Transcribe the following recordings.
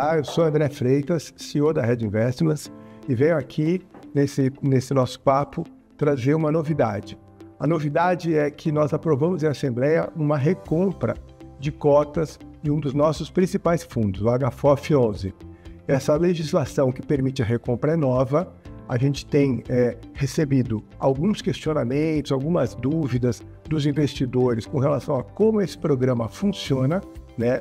Olá, eu sou André Freitas, CEO da Red Investments, e venho aqui nesse nosso papo trazer uma novidade. A novidade é que nós aprovamos em Assembleia uma recompra de cotas de um dos nossos principais fundos, o HFOF 11. Essa legislação que permite a recompra é nova. A gente tem recebido alguns questionamentos, algumas dúvidas dos investidores com relação a como esse programa funciona, né?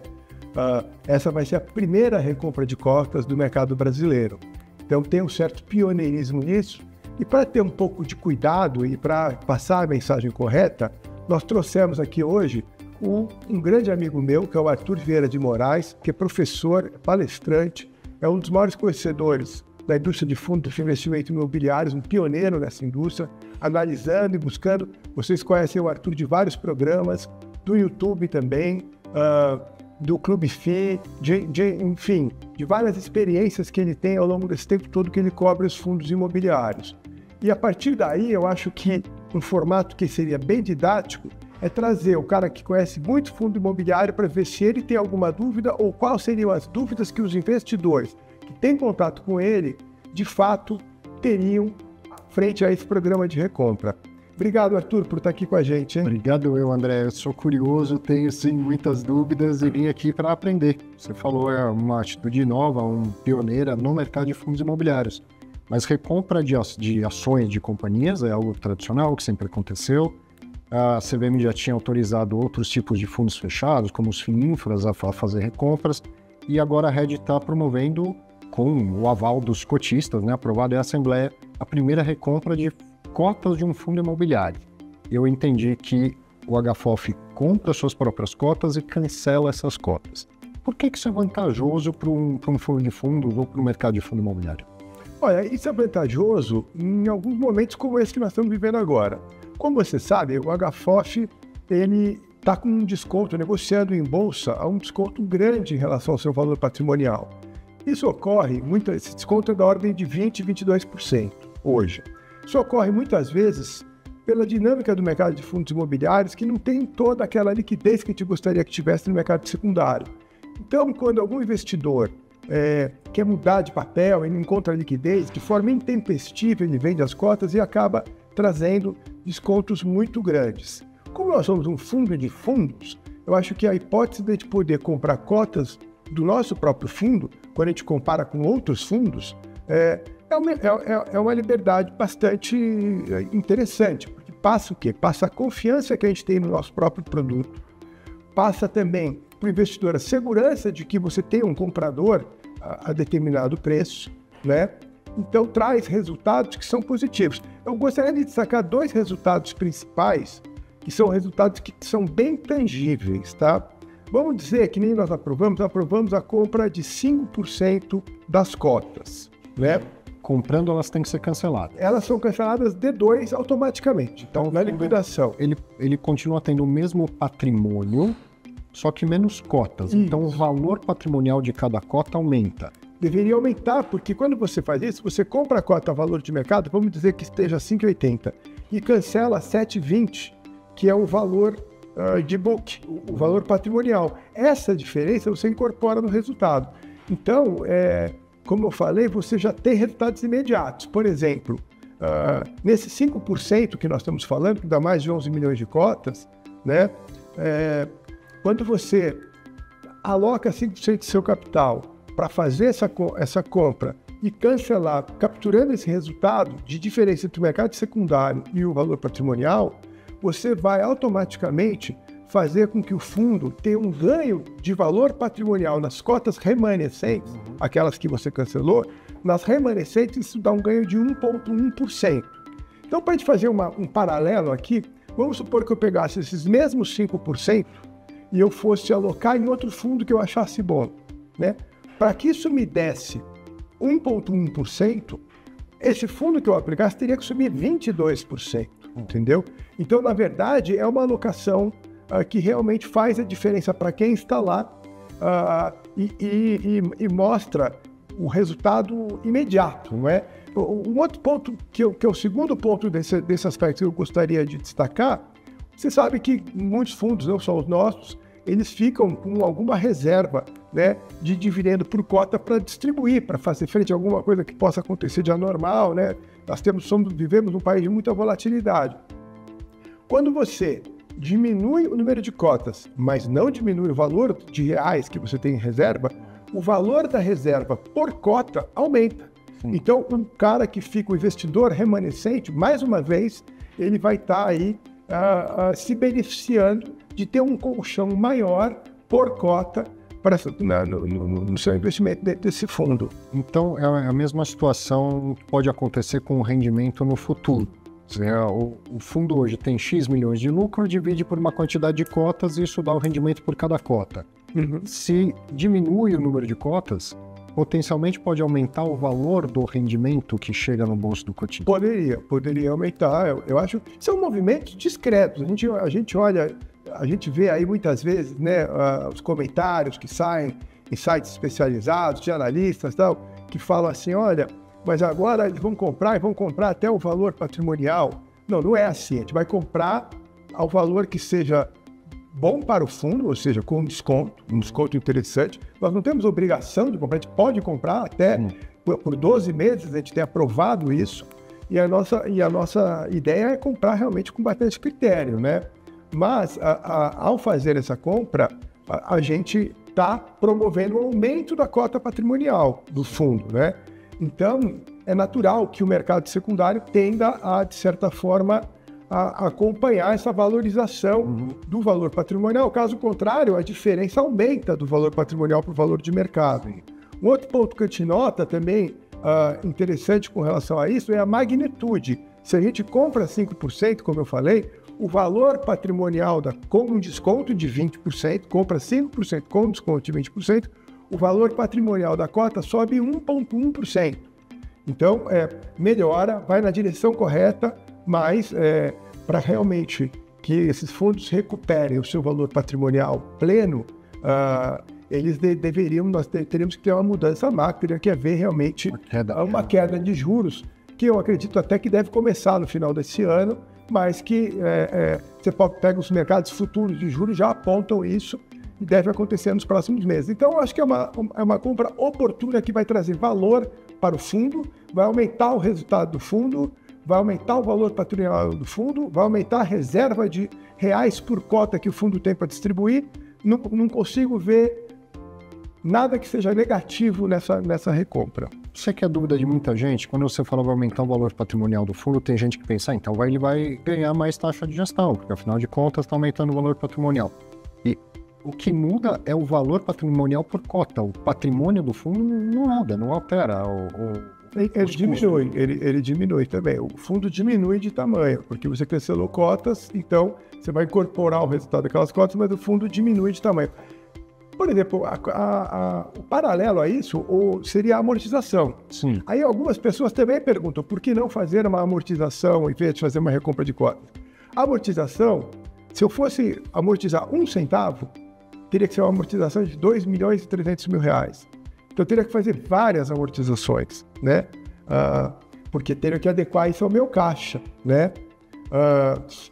Essa vai ser a primeira recompra de cotas do mercado brasileiro. Então tem um certo pioneirismo nisso. E para ter um pouco de cuidado e para passar a mensagem correta, nós trouxemos aqui hoje um grande amigo meu, que é o Arthur Vieira de Moraes, que é professor, palestrante, é um dos maiores conhecedores da indústria de fundos de investimento imobiliários, um pioneiro nessa indústria, analisando e buscando. Vocês conhecem o Arthur de vários programas, do YouTube também, do Clube FI, enfim, de várias experiências que ele tem ao longo desse tempo todo que ele cobre os fundos imobiliários. E a partir daí, eu acho que um formato que seria bem didático é trazer o cara que conhece muito fundo imobiliário para ver se ele tem alguma dúvida ou quais seriam as dúvidas que os investidores que têm contato com ele, de fato, teriam frente a esse programa de recompra. Obrigado, Arthur, por estar aqui com a gente, hein? Obrigado, André. Eu sou curioso, tenho sim muitas dúvidas e vim aqui para aprender. Você falou, é uma atitude nova, pioneira no mercado de fundos imobiliários. Mas recompra de ações de companhias é algo tradicional, que sempre aconteceu. A CVM já tinha autorizado outros tipos de fundos fechados, como os FIINFRAs, a fazer recompras. E agora a Red está promovendo, com o aval dos cotistas, né, aprovado em Assembleia, a primeira recompra de cotas de um fundo imobiliário. Eu entendi que o HFOF compra suas próprias cotas e cancela essas cotas. Por que isso é vantajoso para um fundo de fundos ou para o mercado de fundo imobiliário? Olha, isso é vantajoso em alguns momentos como esse que nós estamos vivendo agora. Como você sabe, o HFOF ele está com um desconto, negociando em bolsa, a um desconto grande em relação ao seu valor patrimonial. Isso ocorre, esse desconto é da ordem de 20% a 22% hoje. Isso ocorre muitas vezes pela dinâmica do mercado de fundos imobiliários, que não tem toda aquela liquidez que a gente gostaria que tivesse no mercado secundário. Então, quando algum investidor quer mudar de papel e não encontra liquidez, de forma intempestiva ele vende as cotas e acaba trazendo descontos muito grandes. Como nós somos um fundo de fundos, eu acho que a hipótese de a gente poder comprar cotas do nosso próprio fundo, quando a gente compara com outros fundos, é uma liberdade bastante interessante, porque passa o quê? Passa a confiança que a gente tem no nosso próprio produto, passa também para o investidor a segurança de que você tem um comprador a determinado preço, né? Então traz resultados que são positivos. Eu gostaria de destacar dois resultados principais, que são resultados que são bem tangíveis, tá? Vamos dizer que nem nós aprovamos a compra de 5% das cotas, né? Comprando, elas têm que ser canceladas. Elas são canceladas D2 automaticamente. Então, na liquidação. Ele continua tendo o mesmo patrimônio, só que menos cotas. Isso. Então, o valor patrimonial de cada cota aumenta. Deveria aumentar, porque quando você faz isso, você compra a cota a valor de mercado, vamos dizer que esteja 5,80, e cancela 7,20, que é o valor de book, o valor patrimonial. Essa diferença você incorpora no resultado. Então, como eu falei, você já tem resultados imediatos. Por exemplo, nesse 5% que nós estamos falando, que dá mais de 11 milhões de cotas, né? Quando você aloca 5% do seu capital para fazer essa compra e cancelar, capturando esse resultado de diferença entre o mercado secundário e o valor patrimonial, você vai automaticamente fazer com que o fundo tenha um ganho de valor patrimonial nas cotas remanescentes, aquelas que você cancelou, nas remanescentes isso dá um ganho de 1,1%. Então, para a gente fazer um paralelo aqui, vamos supor que eu pegasse esses mesmos 5% e eu fosse alocar em outro fundo que eu achasse bom, né? Para que isso me desse 1,1%, esse fundo que eu aplicasse teria que subir 22%, entendeu? Então, na verdade, é uma alocação que realmente faz a diferença para quem está lá e mostra o resultado imediato, não é? Um outro ponto, que é o segundo ponto desse aspecto que eu gostaria de destacar, você sabe que muitos fundos, não só os nossos, eles ficam com alguma reserva né, de dividendo por cota para distribuir, para fazer frente a alguma coisa que possa acontecer de anormal, né? Vivemos num país de muita volatilidade. Quando você diminui o número de cotas, mas não diminui o valor de reais que você tem em reserva, o valor da reserva por cota aumenta. Então, um cara que fica, o investidor remanescente, mais uma vez, ele vai estar aí se beneficiando de ter um colchão maior por cota no seu investimento dentro desse fundo. Então, é a mesma situação que pode acontecer com o rendimento no futuro. O fundo hoje tem X milhões de lucro, divide por uma quantidade de cotas e isso dá o rendimento por cada cota. Se diminui o número de cotas, potencialmente pode aumentar o valor do rendimento que chega no bolso do cotista. Poderia aumentar. Eu acho que são movimentos discretos. A gente olha, a gente vê aí muitas vezes, né, os comentários que saem em sites especializados, de analistas e tal, que falam assim, olha, mas agora eles vão comprar até o valor patrimonial. Não é assim. A gente vai comprar ao valor que seja bom para o fundo, ou seja, com um desconto interessante. Nós não temos obrigação de comprar, a gente pode comprar até por 12 meses, a gente tem aprovado isso, e a nossa ideia é comprar realmente com bastante critério, né? Mas, ao fazer essa compra, a gente está promovendo o aumento da cota patrimonial do fundo, né? Então, é natural que o mercado secundário tenda a, de certa forma, a acompanhar essa valorização do valor patrimonial. Caso contrário, a diferença aumenta do valor patrimonial para o valor de mercado. Um outro ponto que a gente nota também interessante com relação a isso é a magnitude. Se a gente compra 5%, como eu falei, o valor patrimonial com um desconto de 20%, compra 5% com desconto de 20%, o valor patrimonial da cota sobe 1,1%. Então, melhora, vai na direção correta, mas para realmente que esses fundos recuperem o seu valor patrimonial pleno, nós teríamos que ter uma mudança macro, que é ver realmente uma queda de juros, que eu acredito até que deve começar no final desse ano, mas que você pega os mercados futuros de juros, já apontam isso, e deve acontecer nos próximos meses. Então, eu acho que é uma compra oportuna que vai trazer valor para o fundo, vai aumentar o resultado do fundo, vai aumentar o valor patrimonial do fundo, vai aumentar a reserva de reais por cota que o fundo tem para distribuir. Não consigo ver nada que seja negativo nessa recompra. Isso aqui é a dúvida de muita gente. Quando você fala vai aumentar o valor patrimonial do fundo, tem gente que pensa, então ele vai ganhar mais taxa de gestão, porque afinal de contas está aumentando o valor patrimonial. E o que muda é o valor patrimonial por cota. O patrimônio do fundo não muda, não altera. Ele diminui também. O fundo diminui de tamanho, porque você cancelou cotas, então você vai incorporar o resultado daquelas cotas, mas o fundo diminui de tamanho. Por exemplo, o paralelo a isso seria a amortização. Sim. Aí algumas pessoas também perguntam por que não fazer uma amortização em vez de fazer uma recompra de cotas. A amortização, se eu fosse amortizar 1 centavo, teria que ser uma amortização de 2 milhões e 300 mil reais. Então, eu teria que fazer várias amortizações, né? Porque teria que adequar isso ao meu caixa, né?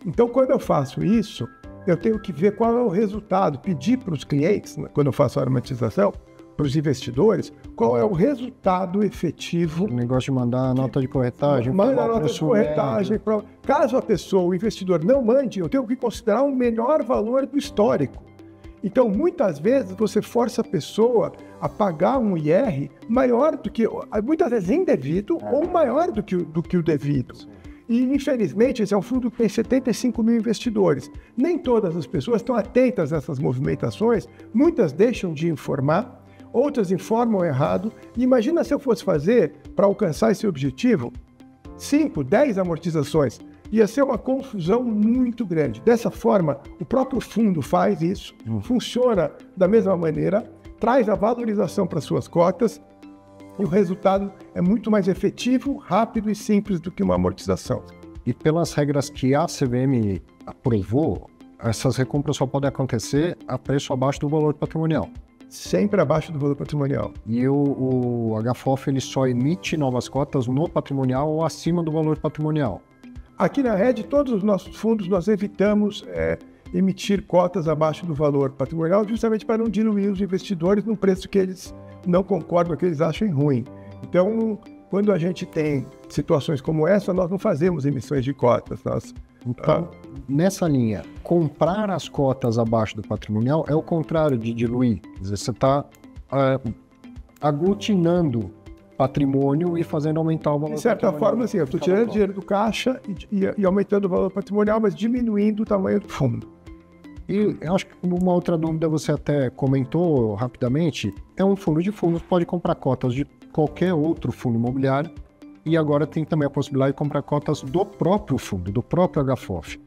Então, quando eu faço isso, eu tenho que ver qual é o resultado, pedir para os clientes, né, quando eu faço a amortização, para os investidores, qual é o resultado efetivo. O negócio de mandar a nota de corretagem. Manda a nota de corretagem. Caso a pessoa, o investidor, não mande, eu tenho que considerar o melhor valor do histórico. Então, muitas vezes, você força a pessoa a pagar um IR maior do que, muitas vezes indevido, ou maior do que o devido. E, infelizmente, esse é um fundo que tem 75 mil investidores. Nem todas as pessoas estão atentas a essas movimentações, muitas deixam de informar, outras informam errado. E imagina se eu fosse fazer, para alcançar esse objetivo, 5, 10 amortizações. Ia ser uma confusão muito grande. Dessa forma, o próprio fundo faz isso, funciona da mesma maneira, traz a valorização para suas cotas e o resultado é muito mais efetivo, rápido e simples do que uma amortização. E pelas regras que a CVM aprovou, essas recompras só podem acontecer a preço abaixo do valor patrimonial. Sempre abaixo do valor patrimonial. E o HFOF ele só emite novas cotas no patrimonial ou acima do valor patrimonial. Aqui na Rede, todos os nossos fundos, nós evitamos emitir cotas abaixo do valor patrimonial, justamente para não diluir os investidores num preço que eles não concordam, que eles achem ruim. Então, quando a gente tem situações como essa, nós não fazemos emissões de cotas. Então, nessa linha, comprar as cotas abaixo do patrimonial é o contrário de diluir. Quer dizer, você está aglutinando patrimônio e fazendo aumentar o valor patrimonial. De certa forma, assim, eu estou tirando dinheiro do caixa e aumentando o valor patrimonial, mas diminuindo o tamanho do fundo. E eu acho que uma outra dúvida você até comentou rapidamente, é um fundo de fundos pode comprar cotas de qualquer outro fundo imobiliário e agora tem também a possibilidade de comprar cotas do próprio fundo, do próprio HFOF.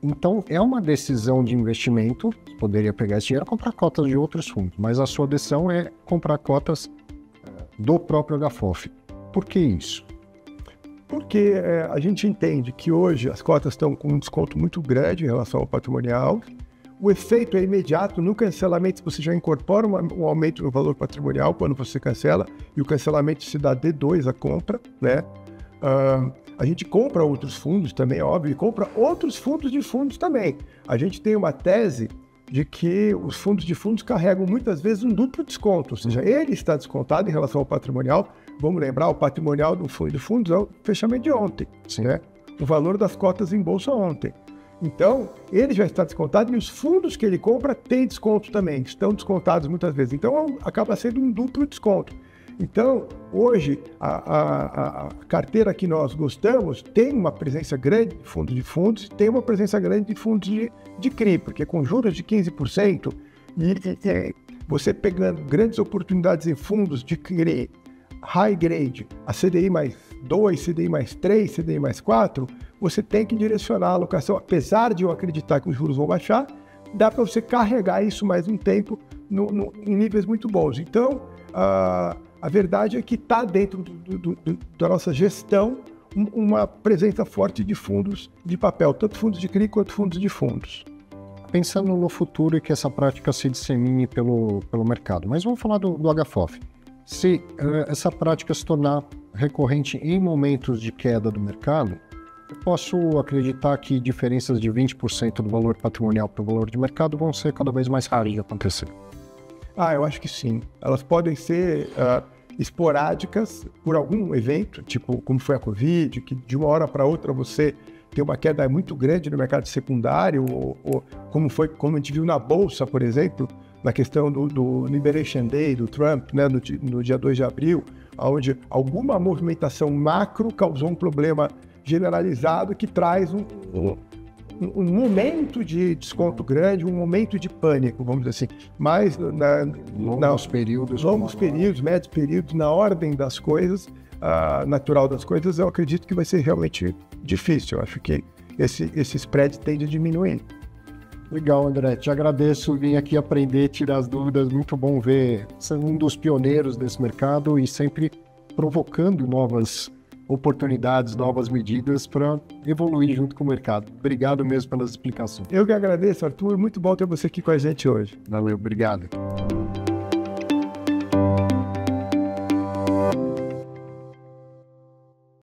Então, é uma decisão de investimento, poderia pegar esse dinheiro e comprar cotas de outros fundos, mas a sua decisão é comprar cotas do próprio HFOF. Por que isso? Porque a gente entende que hoje as cotas estão com um desconto muito grande em relação ao patrimonial. O efeito é imediato no cancelamento, você já incorpora um aumento no valor patrimonial quando você cancela, e o cancelamento se dá D2 a compra, né? A gente compra outros fundos também, óbvio, e compra outros fundos de fundos também. A gente tem uma tese de que os fundos de fundos carregam muitas vezes um duplo desconto, ou seja, ele está descontado em relação ao patrimonial. Vamos lembrar, o patrimonial do fundo de fundos é o fechamento de ontem, né? O valor das cotas em bolsa ontem. Então, ele já está descontado e os fundos que ele compra têm desconto também, estão descontados muitas vezes. Então, acaba sendo um duplo desconto. Então, hoje, a carteira que nós gostamos tem uma presença grande de fundos e tem uma presença grande de fundos de CRI, porque com juros de 15% e você pegando grandes oportunidades em fundos de CRI, high grade, a CDI mais 2, CDI mais 3, CDI mais 4, você tem que direcionar a alocação. Apesar de eu acreditar que os juros vão baixar, dá para você carregar isso mais um tempo em níveis muito bons. Então, a verdade é que está dentro da nossa gestão uma presença forte de fundos de papel, tanto fundos de CRI quanto fundos de fundos. Pensando no futuro e que essa prática se dissemine pelo mercado, mas vamos falar do HFOF. Se essa prática se tornar recorrente em momentos de queda do mercado, eu posso acreditar que diferenças de 20% do valor patrimonial para o valor de mercado vão ser cada vez mais raras de acontecer. Eu acho que sim. Elas podem ser esporádicas por algum evento, tipo como foi a Covid, que de uma hora para outra você tem uma queda muito grande no mercado secundário, ou como a gente viu na Bolsa, por exemplo, na questão do Liberation Day, do Trump, né, no dia 2 de abril, onde alguma movimentação macro causou um problema generalizado que traz um momento de desconto grande, um momento de pânico, vamos dizer assim. Mas longos períodos, médios períodos, na ordem das coisas, natural das coisas, eu acredito que vai ser realmente difícil. Eu acho que esse spread tende a diminuir. Legal, André. Te agradeço. Vim aqui aprender, tirar as dúvidas. Muito bom ver você é um dos pioneiros desse mercado e sempre provocando novas oportunidades, novas medidas para evoluir junto com o mercado. Obrigado mesmo pelas explicações. Eu que agradeço, Arthur. Muito bom ter você aqui com a gente hoje. Valeu, obrigado.